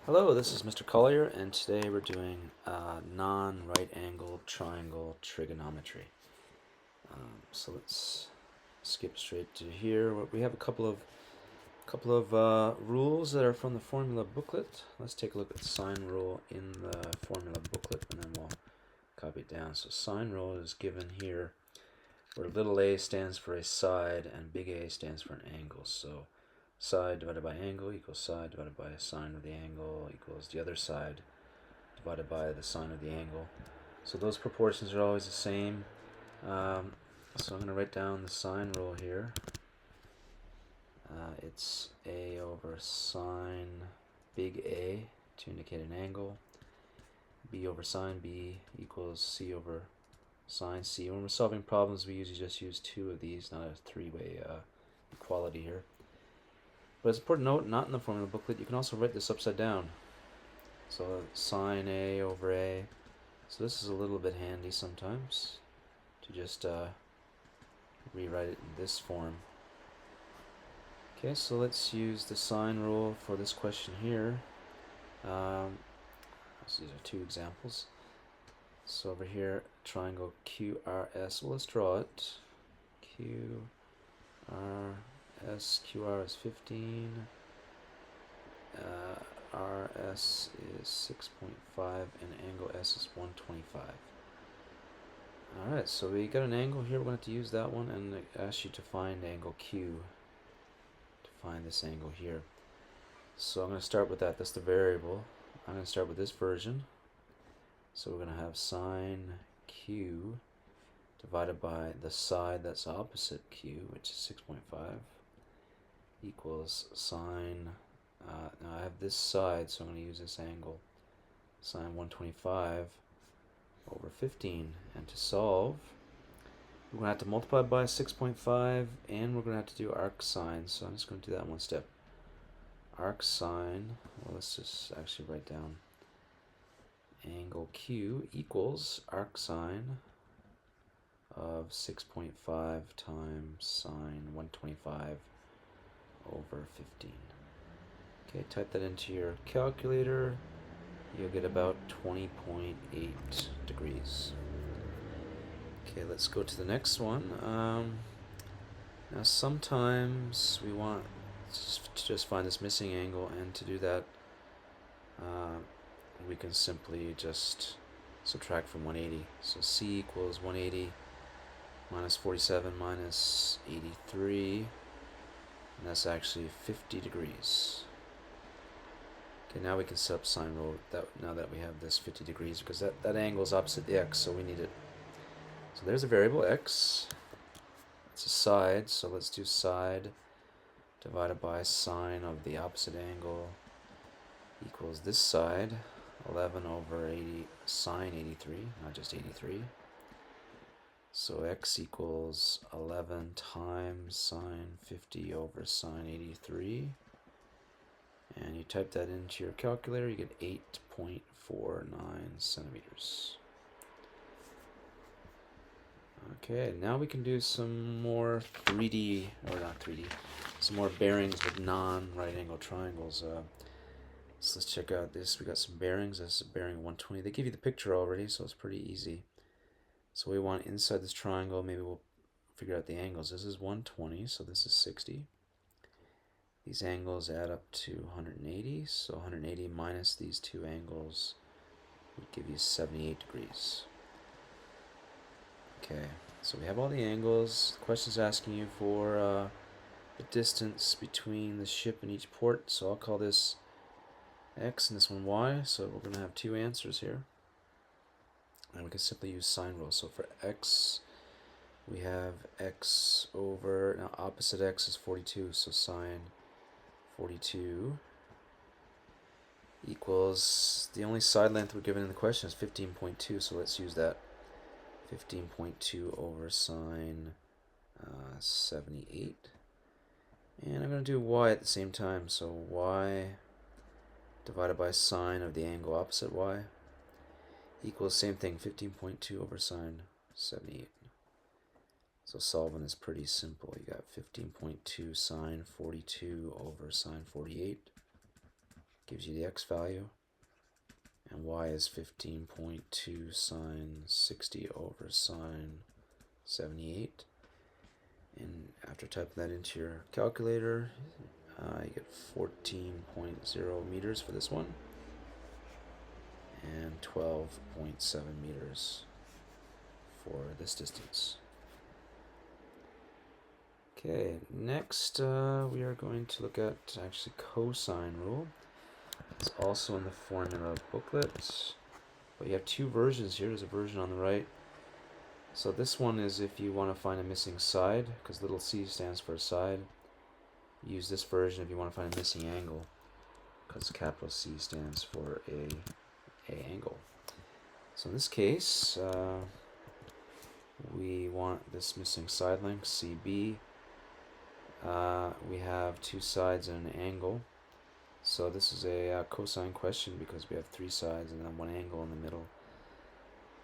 Hello, this is Mr. Collier, and today we're doing non-right angled triangle trigonometry. So let's skip straight to here. We have a couple of rules that are from the formula booklet. Let's take a look at the sine rule in the formula booklet, and then we'll copy it down. So sine rule is given here, where little a stands for a side and big A stands for an angle. So side divided by angle equals side divided by sine of the angle equals the other side divided by the sine of the angle. So those proportions are always the same. So I'm going to write down the sine rule here. It's a over sine big A to indicate an angle. B over sine B equals C over sine C. When we're solving problems, we usually just use two of these, not a three-way equality here. But it's important to note, not in the formula booklet, you can also write this upside down. So sine A over A. So this is a little bit handy sometimes to just rewrite it in this form. Okay, so let's use the sine rule for this question here. So these are two examples. So over here, triangle QRS. Well, let's draw it. QR is 15. RS is 6.5, and angle S is 125. Alright, so we got an angle here. We're going to have to use that one, and I ask you to find angle Q to find this angle here. So I'm going to start with that. That's the variable. I'm going to start with this version. So we're going to have sine Q divided by the side that's opposite Q, which is 6.5, equals sine, now I have this side, so I'm going to use this angle, sine 125 over 15. And to solve, we're going to have to multiply by 6.5, and we're going to have to do arc sine. So I'm just going to do that one step. Arc sine, well, let's just actually write down angle Q equals arc sine of 6.5 times sine 125 over 15. Okay, type that into your calculator. You'll get about 20.8 degrees. Okay, let's go to the next one. Now sometimes we want to just find this missing angle, and to do that we can simply just subtract from 180. So C equals 180 minus 47 minus 83, and that's actually 50 degrees. Okay, now we can set up sine rule now that we have this 50 degrees, because that angle is opposite the x, so we need it. So there's a variable x. It's a side, so let's do side divided by sine of the opposite angle equals this side, 11 over 80 sine 83, not just 83. So x equals 11 times sine 50 over sine 83. And you type that into your calculator, you get 8.49 centimeters. Okay, now we can do some more 3D, or not 3D, some more bearings with non-right angle triangles. So let's check out this. We got some bearings. This is bearing 120. They give you the picture already, so it's pretty easy. So we want inside this triangle, maybe we'll figure out the angles. This is 120, so this is 60. These angles add up to 180, so 180 minus these two angles would give you 78 degrees. Okay, so we have all the angles. The question's asking you for the distance between the ship and each port, so I'll call this x and this one y, so we're going to have two answers here. And we can simply use sine rule. So for x, we have x over, now opposite x is 42, so sine 42 equals, the only side length we're given in the question is 15.2, so let's use that. 15.2 over sine 78. And I'm going to do y at the same time, so y divided by sine of the angle opposite y equals same thing, 15.2 over sine 78. So solving is pretty simple. You got 15.2 sine 42 over sine 48. gives you the x value, and y is 15.2 sine 60 over sine 78. And after typing that into your calculator, you get 14.0 meters for this one, and 12.7 meters for this distance. Okay, next we are going to look at actually cosine rule. It's also in the formula booklet, but you have two versions here. There's a version on the right. So this one is if you want to find a missing side, because little c stands for side. Use this version if you want to find a missing angle, because capital C stands for a angle. So in this case, we want this missing side length, CB. We have two sides and an angle. So this is a cosine question because we have three sides and then one angle in the middle.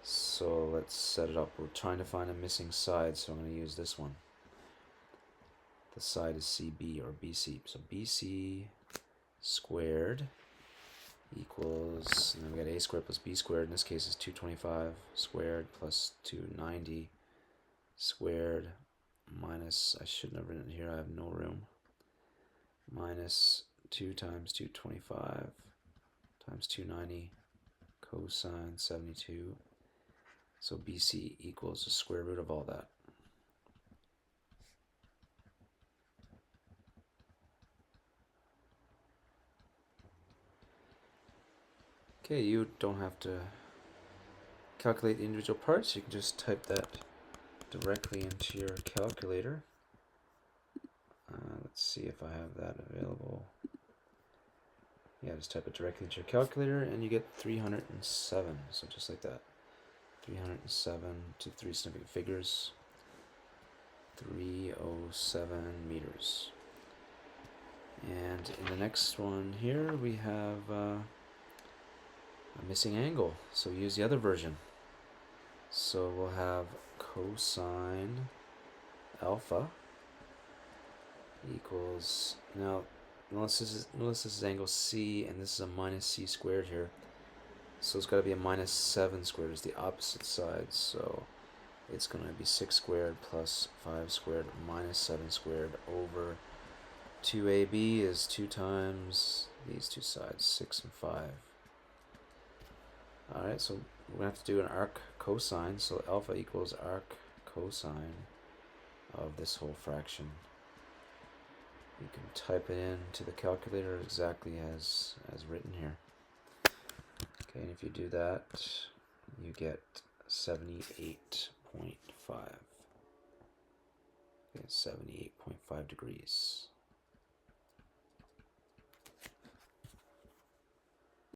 So let's set it up. We're trying to find a missing side, so I'm going to use this one. The side is CB or BC. So BC squared equals, and then we got a squared plus b squared. In this case is 225 squared plus 290 squared minus, I shouldn't have written it here, I have no room, minus 2 times 225 times 290 cosine 72. So BC equals the square root of all that. Okay, you don't have to calculate the individual parts. You can just type that directly into your calculator. Let's see if I have that available. Yeah, just type it directly into your calculator and you get 307. So just like that. 307 to three significant figures. 307 meters. And in the next one here we have a missing angle. So we use the other version. So we'll have cosine alpha equals, now notice this is angle C and this is a minus C squared here, so it's got to be a minus 7 squared is the opposite side, so it's going to be 6 squared plus 5 squared minus 7 squared over 2AB is 2 times these two sides, 6 and 5. Alright, so we're going to have to do an arc cosine, so alpha equals arc cosine of this whole fraction. You can type it into the calculator exactly as written here. Okay, and if you do that, you get 78.5. Okay, 78.5 degrees.